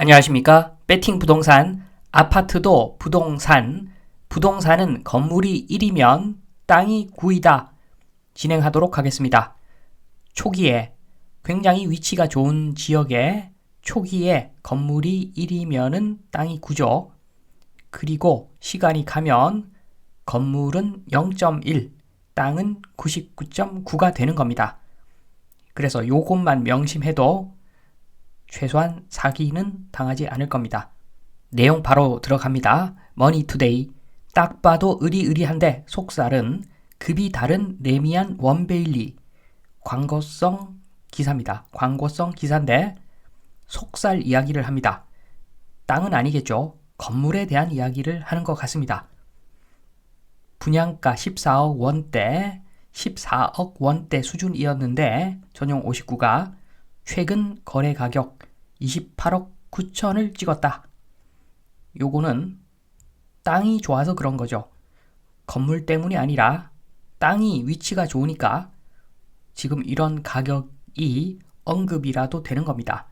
안녕하십니까? 배팅 부동산, 아파트도 부동산, 부동산은 건물이 1이면 땅이 9이다. 진행하도록 하겠습니다. 초기에 굉장히 위치가 좋은 지역에 초기에 건물이 1이면은 땅이 9죠. 그리고 시간이 가면 건물은 0.1, 땅은 99.9가 되는 겁니다. 그래서 요것만 명심해도 최소한 사기는 당하지 않을 겁니다. 내용 바로 들어갑니다. 머니투데이. 딱 봐도 으리으리한데 속살은 급이 다른 레미안 원베일리. 광고성 기사입니다. 광고성 기사인데 속살 이야기를 합니다. 땅은 아니겠죠. 건물에 대한 이야기를 하는 것 같습니다. 분양가 14억 원대, 14억 원대 수준이었는데 전용 59가 최근 거래 가격 28억 9천을 찍었다. 요거는 땅이 좋아서 그런 거죠. 건물 때문이 아니라 땅이 위치가 좋으니까 지금 이런 가격이 언급이라도 되는 겁니다.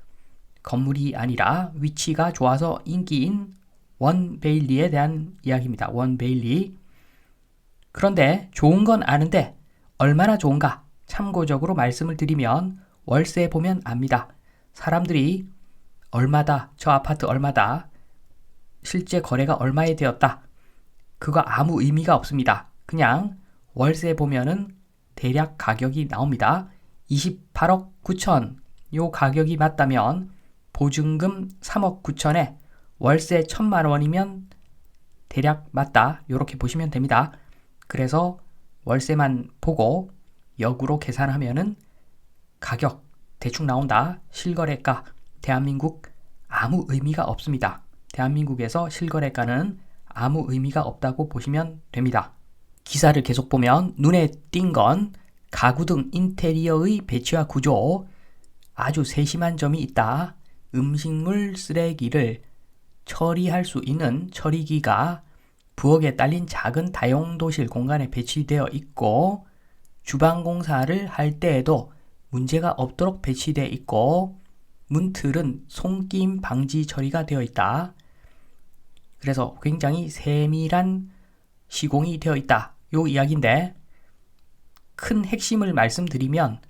건물이 아니라 위치가 좋아서 인기인 원베일리에 대한 이야기입니다. 원베일리. 그런데 좋은 건 아는데 얼마나 좋은가? 참고적으로 말씀을 드리면 월세 보면 압니다. 사람들이 얼마다, 저 아파트 얼마다, 실제 거래가 얼마에 되었다. 그거 아무 의미가 없습니다. 그냥 월세 보면은 대략 가격이 나옵니다. 28억 9천. 요 가격이 맞다면 보증금 3억 9천에 월세 1,000만 원이면 대략 맞다. 요렇게 보시면 됩니다. 그래서 월세만 보고 역으로 계산하면은 가격 대충 나온다. 실거래가 대한민국 아무 의미가 없습니다. 대한민국에서 실거래가는 아무 의미가 없다고 보시면 됩니다. 기사를 계속 보면 눈에 띈 건 가구 등 인테리어의 배치와 구조 아주 세심한 점이 있다. 음식물 쓰레기를 처리할 수 있는 처리기가 부엌에 딸린 작은 다용도실 공간에 배치되어 있고 주방 공사를 할 때에도 문제가 없도록 배치되어 있고 문틀은 손김 방지 처리가 되어 있다. 그래서 굉장히 세밀한 시공이 되어 있다. 요 이야기인데 큰 핵심을 말씀드리면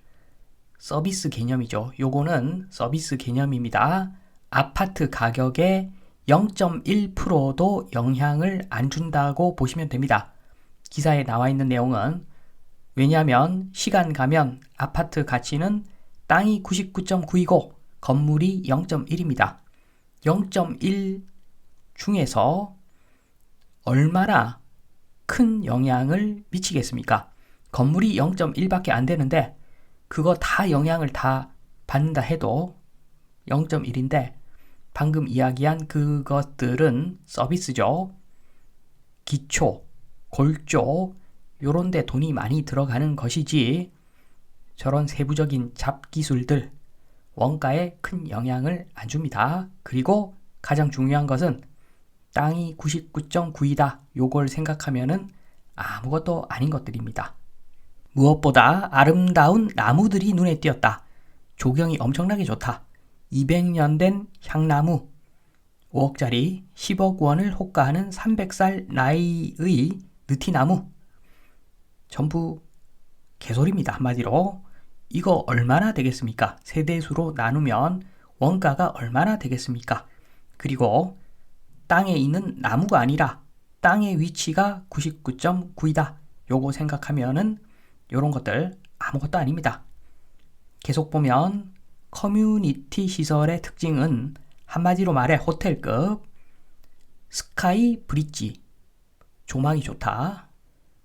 서비스 개념이죠. 요거는 서비스 개념입니다. 아파트 가격에 0.1%도 영향을 안 준다고 보시면 됩니다. 기사에 나와 있는 내용은 왜냐하면 시간 가면 아파트 가치는 땅이 99.9이고 건물이 0.1입니다. 0.1 중에서 얼마나 큰 영향을 미치겠습니까? 건물이 0.1밖에 안 되는데 그거 다 영향을 다 받는다 해도 0.1인데 방금 이야기한 그것들은 서비스죠. 기초, 골조 요런 데 돈이 많이 들어가는 것이지 저런 세부적인 잡기술들 원가에 큰 영향을 안 줍니다. 그리고 가장 중요한 것은 땅이 99.9이다. 요걸 생각하면은 아무것도 아닌 것들입니다. 무엇보다 아름다운 나무들이 눈에 띄었다. 조경이 엄청나게 좋다. 200년 된 향나무 5억짜리 10억 원을 호가하는 300살 나이의 느티나무 전부 개소리입니다. 한마디로 이거 얼마나 되겠습니까? 세대수로 나누면 원가가 얼마나 되겠습니까? 그리고 땅에 있는 나무가 아니라 땅의 위치가 99.9이다. 요거 생각하면은 요런 것들 아무것도 아닙니다. 계속 보면 커뮤니티 시설의 특징은 한마디로 말해 호텔급 스카이 브릿지 조망이 좋다.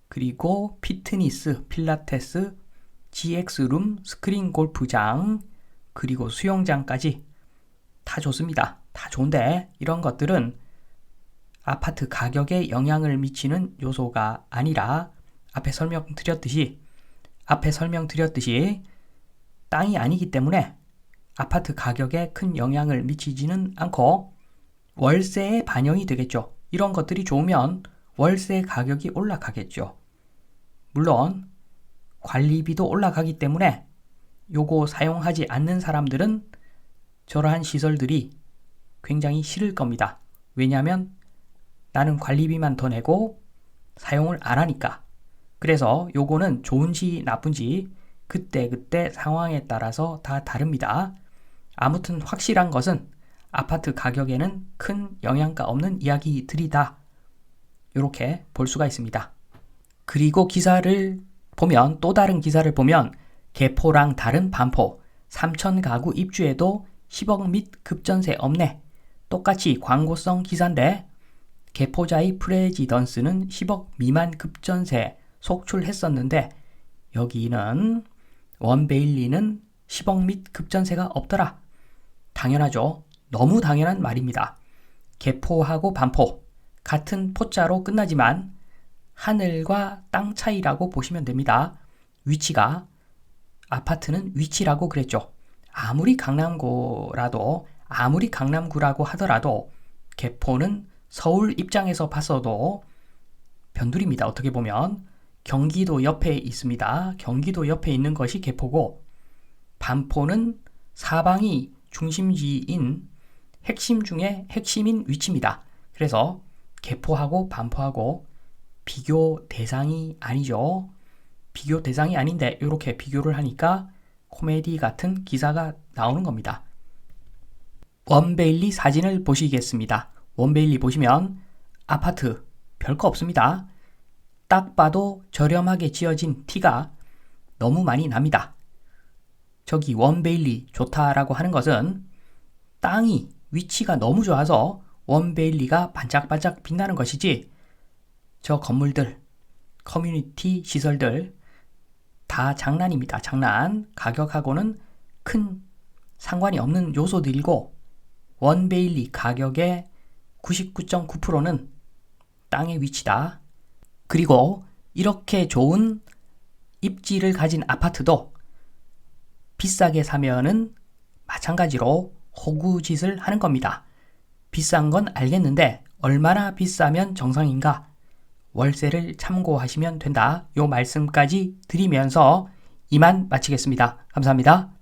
그리고 피트니스, 필라테스, GX룸, 스크린 골프장, 그리고 수영장까지 다 좋습니다. 다 좋은데 이런 것들은 아파트 가격에 영향을 미치는 요소가 아니라 앞에 설명드렸듯이 땅이 아니기 때문에 아파트 가격에 큰 영향을 미치지는 않고 월세에 반영이 되겠죠. 이런 것들이 좋으면 월세 가격이 올라가겠죠. 물론 관리비도 올라가기 때문에 요거 사용하지 않는 사람들은 저러한 시설들이 굉장히 싫을 겁니다. 왜냐하면 나는 관리비만 더 내고 사용을 안 하니까. 그래서 요거는 좋은지 나쁜지 그때그때 상황에 따라서 다 다릅니다. 아무튼 확실한 것은 아파트 가격에는 큰 영향가 없는 이야기들이다. 이렇게 볼 수가 있습니다. 그리고 기사를 보면, 또 다른 기사를 보면 개포랑 다른 반포 3천 가구 입주에도 10억 및 급전세 없네. 똑같이 광고성 기사인데 개포자의 프레지던스는 10억 미만 급전세 속출했었는데 여기는 원베일리는 10억 및 급전세가 없더라. 당연하죠. 너무 당연한 말입니다. 개포하고 반포 같은 포자로 끝나지만 하늘과 땅 차이라고 보시면 됩니다. 위치가, 아파트는 위치라고 그랬죠. 아무리 강남구라고 하더라도 개포는 서울 입장에서 봤어도 변두리입니다. 어떻게 보면 경기도 옆에 있습니다. 경기도 옆에 있는 것이 개포고, 반포는 사방이 중심지인 핵심 중에 핵심인 위치입니다. 그래서 개포하고 반포하고 비교 대상이 아니죠. 비교 대상이 아닌데 이렇게 비교를 하니까 코미디 같은 기사가 나오는 겁니다. 원베일리 사진을 보시겠습니다. 원베일리 보시면 아파트 별거 없습니다. 딱 봐도 저렴하게 지어진 티가 너무 많이 납니다. 저기 원베일리 좋다라고 하는 것은 땅이, 위치가 너무 좋아서 원베일리가 반짝반짝 빛나는 것이지, 저 건물들, 커뮤니티 시설들 다 장난입니다. 장난. 가격하고는 큰 상관이 없는 요소들이고, 원베일리 가격의 99.9%는 땅의 위치다. 그리고 이렇게 좋은 입지를 가진 아파트도 비싸게 사면은 마찬가지로 호구짓을 하는 겁니다. 비싼 건 알겠는데 얼마나 비싸면 정상인가? 월세를 참고하시면 된다. 요 말씀까지 드리면서 이만 마치겠습니다. 감사합니다.